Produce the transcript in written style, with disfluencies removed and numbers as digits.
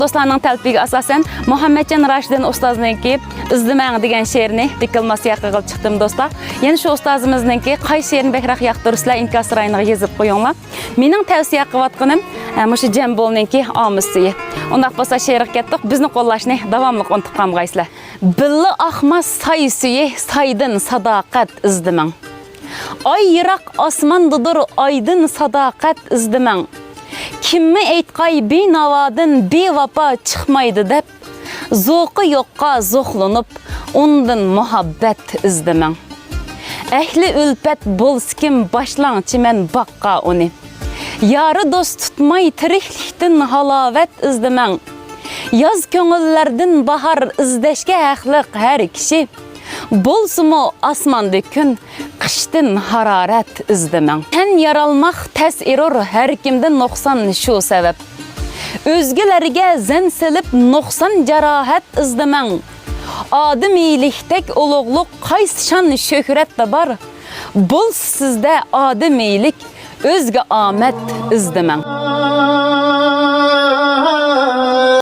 Dostlarının təlbiyi asasen Muhammedcan Raşidin ustazınınki "İzdiməng" degan şe'rini dikilmasi yaqıqıl çıxdım dostlar. Yani şu ustazımızınki qay şe'rini bekrak yaqtırısılar inkas sırayını yazıp koyunlar. Mening tavsiya qıvatqanim muşu Jambulninki "Amuz suyi". Ondaq bolsa şe'riq ketdik, bizni qo'llashni davomli unutib qolmaysizlar. Billi ahmas say suyi, saydın sadaqat izdiməng. Ay yirak asmandıdır, aydın sadaqat izdiməng. Kimmi aytqay benavadın bevapa chiqmaydi deb, zo'qi yo'qqa zo'qlanib, undan muhabbat izdiməng. Ahli ulpat bo'lskim başlançı men baqqa uni. Yarı dost tutmay tiriklikdan halavat izdiməng. Yaz ko'ngillardan bahar izdashga haqliq har kishi. Bolsumu asmandı kun, qishdan harorat izdiməng. Tan yaralmaq tas erur har kimdan nuqson shu sabab. O'zgalarga zan silib nuqson jarohat izdiməng. Adamiylikdek ulug'liq qaysi shan shuhrat da bor. Bo'ls sizda adamiylik, o'zga omad izdiməng.